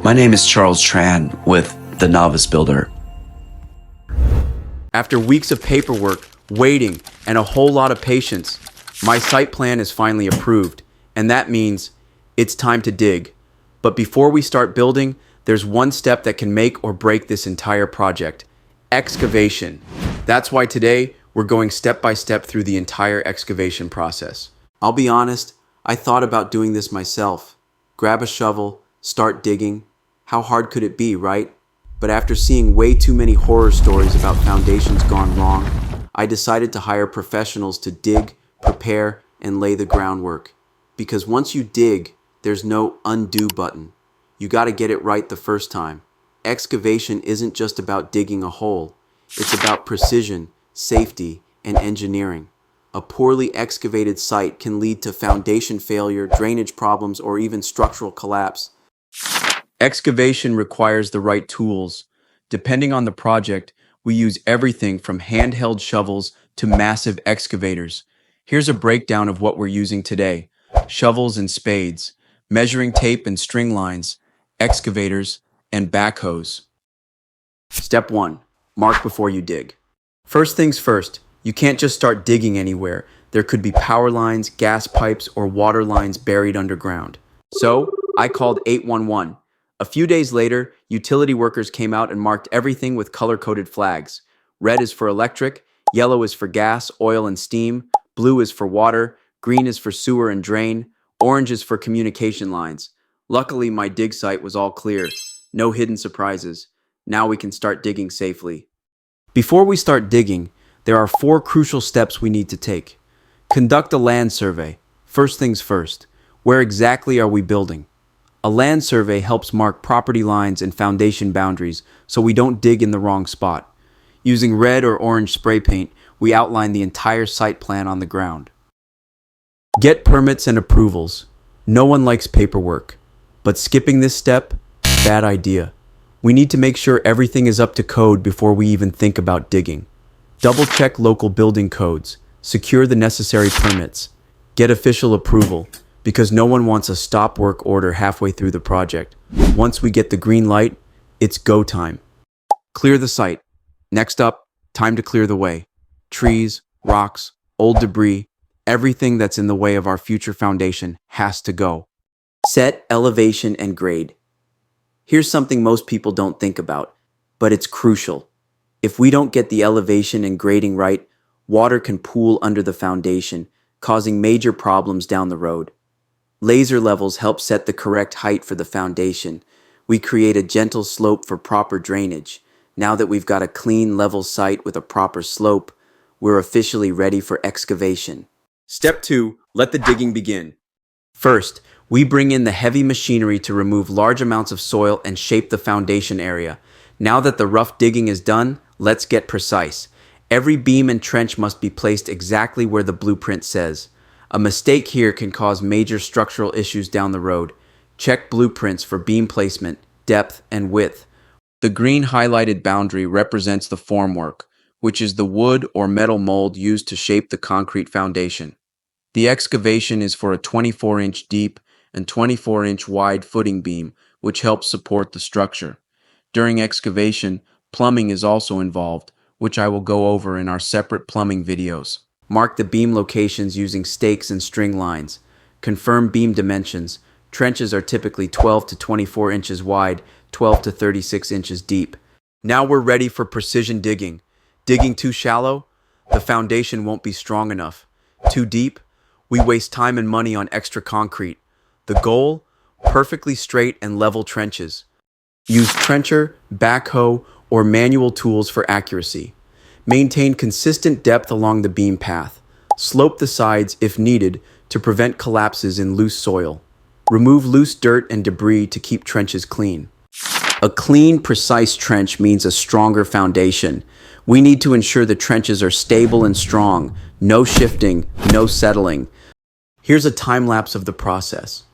My name is Charles Tran with the Novice Builder. After weeks of paperwork, waiting, and a whole lot of patience, my site plan is finally approved, and that means it's time to dig. But before we start building, there's one step that can make or break this entire project: excavation. That's why today we're going step by step through the entire excavation process. I'll be honest, I thought about doing this myself. Grab a shovel, start digging. How hard could it be, right? But after seeing way too many horror stories about foundations gone wrong, I decided to hire professionals to dig, prepare, and lay the groundwork. Because once you dig, there's no undo button. You gotta get it right the first time. Excavation isn't just about digging a hole. It's about precision, safety, and engineering. A poorly excavated site can lead to foundation failure, drainage problems, or even structural collapse. Excavation requires the right tools. Depending on the project, we use everything from handheld shovels to massive excavators. Here's a breakdown of what we're using today: shovels and spades, measuring tape and string lines, excavators, and backhoes. Step 1. Mark before you dig. First things first, you can't just start digging anywhere. There could be power lines, gas pipes, or water lines buried underground. So, I called 811. A few days later, utility workers came out and marked everything with color-coded flags. Red is for electric, yellow is for gas, oil, and steam, blue is for water, green is for sewer and drain, orange is for communication lines. Luckily, my dig site was all clear. No hidden surprises. Now we can start digging safely. Before we start digging, there are 4 crucial steps we need to take. Conduct a land survey. First things first. Where exactly are we building? A land survey helps mark property lines and foundation boundaries so we don't dig in the wrong spot. Using red or orange spray paint, we outline the entire site plan on the ground. Get permits and approvals. No one likes paperwork, but skipping this step, bad idea. We need to make sure everything is up to code before we even think about digging. Double-check local building codes. Secure the necessary permits. Get official approval, because no one wants a stop work order halfway through the project. Once we get the green light, it's go time. Clear the site. Next up, time to clear the way. Trees, rocks, old debris, everything that's in the way of our future foundation has to go. Set elevation and grade. Here's something most people don't think about, but it's crucial. If we don't get the elevation and grading right, water can pool under the foundation, causing major problems down the road. Laser levels help set the correct height for the foundation. We create a gentle slope for proper drainage. Now that we've got a clean, level site with a proper slope, we're officially ready for excavation. Step 2. Let the digging begin. First, we bring in the heavy machinery to remove large amounts of soil and shape the foundation area. Now that the rough digging is done, let's get precise. Every beam and trench must be placed exactly where the blueprint says. A mistake here can cause major structural issues down the road. Check blueprints for beam placement, depth, and width. The green highlighted boundary represents the formwork, which is the wood or metal mold used to shape the concrete foundation. The excavation is for a 24-inch deep and 24-inch wide footing beam, which helps support the structure. During excavation, plumbing is also involved, which I will go over in our separate plumbing videos. Mark the beam locations using stakes and string lines. Confirm beam dimensions. Trenches are typically 12 to 24 inches wide, 12 to 36 inches deep. Now we're ready for precision digging. Digging too shallow? The foundation won't be strong enough. Too deep? We waste time and money on extra concrete. The goal? Perfectly straight and level trenches. Use trencher, backhoe, or manual tools for accuracy. Maintain consistent depth along the beam path. Slope the sides, if needed, to prevent collapses in loose soil. Remove loose dirt and debris to keep trenches clean. A clean, precise trench means a stronger foundation. We need to ensure the trenches are stable and strong. No shifting, no settling. Here's a time lapse of the process.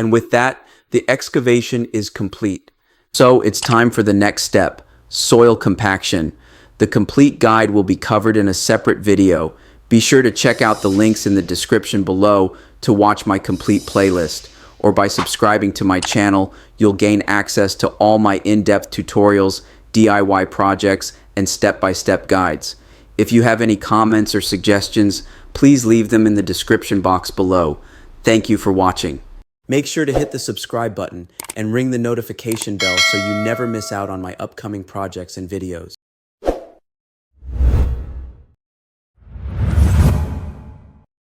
And with that, the excavation is complete. So it's time for the next step, soil compaction. The complete guide will be covered in a separate video. Be sure to check out the links in the description below to watch my complete playlist. Or by subscribing to my channel, you'll gain access to all my in-depth tutorials, DIY projects, and step-by-step guides. If you have any comments or suggestions, please leave them in the description box below. Thank you for watching. Make sure to hit the subscribe button and ring the notification bell so you never miss out on my upcoming projects and videos.